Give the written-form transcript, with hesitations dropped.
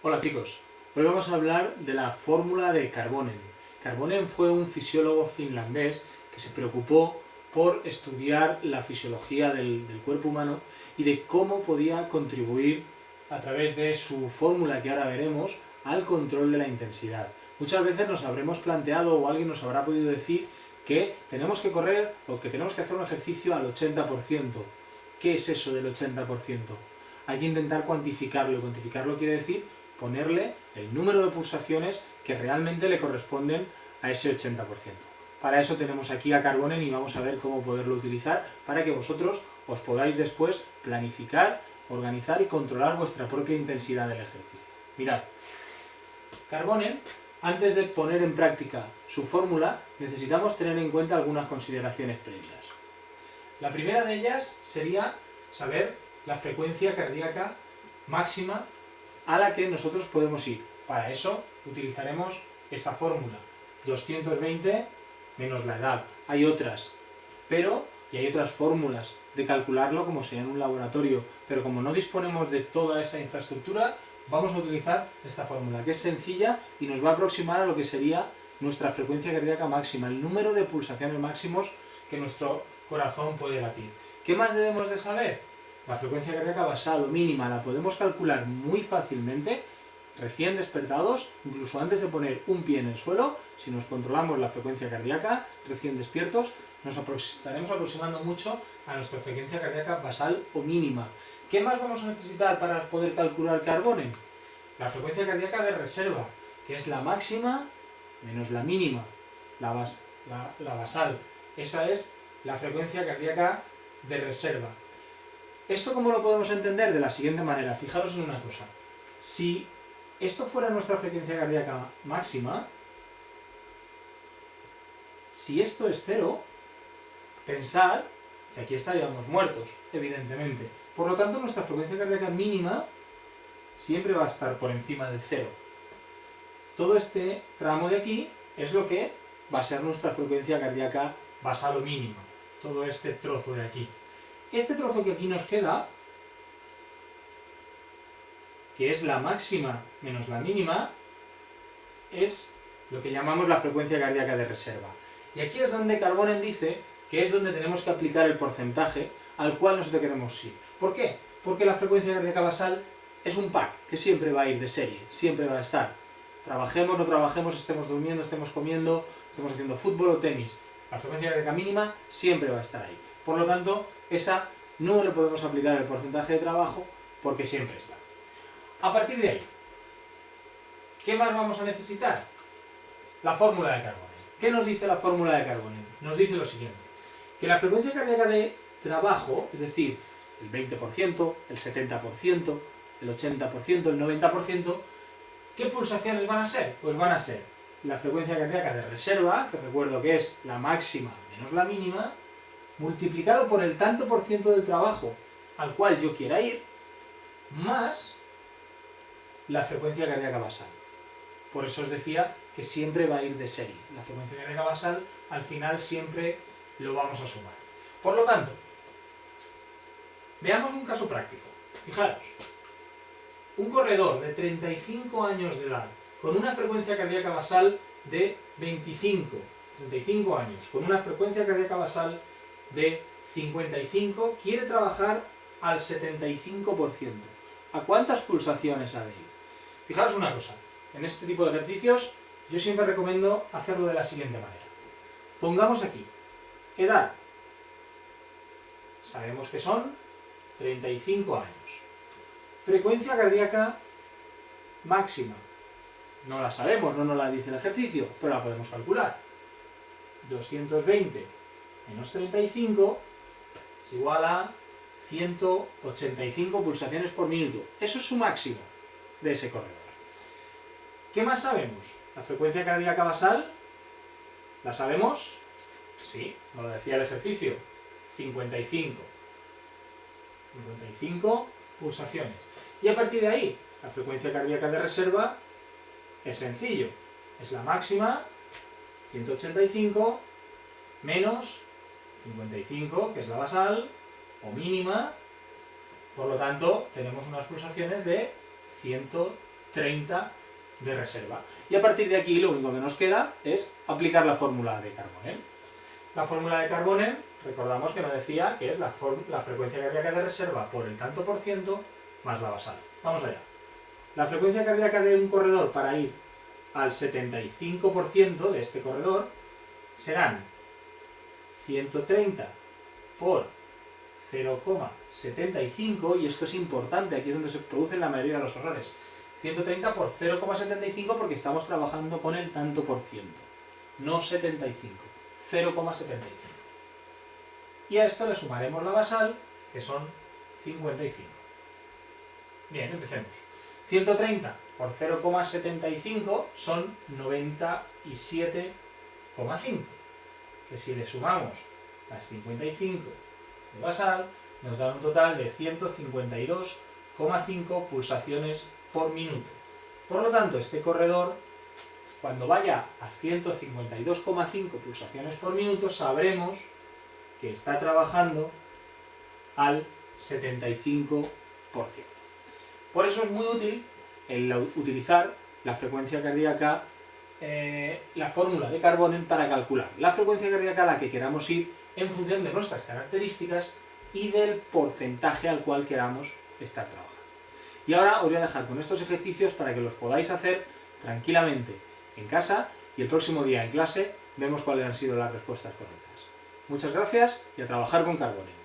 Hola chicos, hoy vamos a hablar de la fórmula de Karbonen. Karbonen fue un fisiólogo finlandés que se preocupó por estudiar la fisiología del cuerpo humano y de cómo podía contribuir a través de su fórmula que ahora veremos al control de la intensidad. Muchas veces nos habremos planteado o alguien nos habrá podido decir que tenemos que correr o que tenemos que hacer un ejercicio al 80%. ¿Qué es eso del 80%? Hay que intentar cuantificarlo, y cuantificarlo quiere decir ponerle el número de pulsaciones que realmente le corresponden a ese 80%. Para eso tenemos aquí a Karbonen y vamos a ver cómo poderlo utilizar para que vosotros os podáis después planificar, organizar y controlar vuestra propia intensidad del ejercicio. Mirad, Karbonen, antes de poner en práctica su fórmula, necesitamos tener en cuenta algunas consideraciones previas. La primera de ellas sería saber la frecuencia cardíaca máxima a la que nosotros podemos ir. Para eso utilizaremos esta fórmula, 220 menos la edad. Hay otras, y hay otras fórmulas de calcularlo como sea en un laboratorio, pero como no disponemos de toda esa infraestructura, vamos a utilizar esta fórmula, que es sencilla y nos va a aproximar a lo que sería nuestra frecuencia cardíaca máxima, el número de pulsaciones máximos que nuestro corazón puede latir. ¿Qué más debemos de saber? La frecuencia cardíaca basal o mínima la podemos calcular muy fácilmente, recién despertados, incluso antes de poner un pie en el suelo. Si nos controlamos la frecuencia cardíaca recién despiertos, nos estaremos aproximando mucho a nuestra frecuencia cardíaca basal o mínima. ¿Qué más vamos a necesitar para poder calcular Karbonen? La frecuencia cardíaca de reserva, que es la máxima menos la mínima, la basal. Esa es la frecuencia cardíaca de reserva. ¿Esto cómo lo podemos entender? De la siguiente manera, fijaros en una cosa. Si esto fuera nuestra frecuencia cardíaca máxima, si esto es 0, pensad que aquí estaríamos muertos, evidentemente. Por lo tanto, nuestra frecuencia cardíaca mínima siempre va a estar por encima de 0. Todo este tramo de aquí es lo que va a ser nuestra frecuencia cardíaca basal o mínima. Todo este trozo de aquí. Este trozo que aquí nos queda, que es la máxima menos la mínima, es lo que llamamos la frecuencia cardíaca de reserva. Y aquí es donde Karbonen dice que es donde tenemos que aplicar el porcentaje al cual nosotros queremos ir. ¿Por qué? Porque la frecuencia cardíaca basal es un pack que siempre va a ir de serie, siempre va a estar. Trabajemos, no trabajemos, estemos durmiendo, estemos comiendo, estemos haciendo fútbol o tenis. La frecuencia cardíaca mínima siempre va a estar ahí. Por lo tanto, esa no le podemos aplicar el porcentaje de trabajo porque siempre está. A partir de ahí, ¿qué más vamos a necesitar? La fórmula de Karbonen. ¿Qué nos dice la fórmula de Karbonen? Nos dice lo siguiente, que la frecuencia cardíaca de trabajo, es decir, el 20%, el 70%, el 80%, el 90%, ¿qué pulsaciones van a ser? Pues van a ser la frecuencia cardíaca de reserva, que recuerdo que es la máxima menos la mínima, multiplicado por el tanto por ciento del trabajo al cual yo quiera ir, más la frecuencia cardíaca basal. Por eso os decía que siempre va a ir de serie. La frecuencia cardíaca basal al final siempre lo vamos a sumar. Por lo tanto, veamos un caso práctico. Fijaros, un corredor de 35 años de edad con una frecuencia cardíaca basal de 35 años, con una frecuencia cardíaca basal de 55, quiere trabajar al 75%. ¿A cuántas pulsaciones ha de ir? Fijaros una cosa, en este tipo de ejercicios yo siempre recomiendo hacerlo de la siguiente manera. Pongamos aquí, edad, sabemos que son 35 años. Frecuencia cardíaca máxima, no la sabemos, no nos la dice el ejercicio, pero la podemos calcular. 220 menos 35 es igual a 185 pulsaciones por minuto. Eso es su máximo de ese corredor. ¿Qué más sabemos? La frecuencia cardíaca basal, ¿la sabemos? Sí, nos lo decía el ejercicio. 55 pulsaciones. Y a partir de ahí, la frecuencia cardíaca de reserva es sencillo. Es la máxima, 185, menos 55, que es la basal, o mínima. Por lo tanto, tenemos unas pulsaciones de 100 30 de reserva. Y a partir de aquí lo único que nos queda es aplicar la fórmula de Carbonell. La fórmula de Carbonell, recordamos que nos decía que es la frecuencia cardíaca de reserva por el tanto por ciento más la basal. Vamos allá. La frecuencia cardíaca de un corredor para ir al 75% de este corredor serán 130 por 0,75, y esto es importante, aquí es donde se producen la mayoría de los errores. 130 por 0,75 porque estamos trabajando con el tanto por ciento, no 75, 0,75. Y a esto le sumaremos la basal, que son 55. Bien, empecemos. 130 por 0,75 son 97,5. Que si le sumamos las 55 de basal, nos da un total de 152,5 pulsaciones por minuto. Por lo tanto, este corredor, cuando vaya a 152,5 pulsaciones por minuto, sabremos que está trabajando al 75%. Por eso es muy útil el utilizar la frecuencia cardíaca, la fórmula de Carbonell, para calcular la frecuencia cardíaca a la que queramos ir en función de nuestras características y del porcentaje al cual queramos estar trabajando. Y ahora os voy a dejar con estos ejercicios para que los podáis hacer tranquilamente en casa, y el próximo día en clase vemos cuáles han sido las respuestas correctas. Muchas gracias y a trabajar con Carbonell.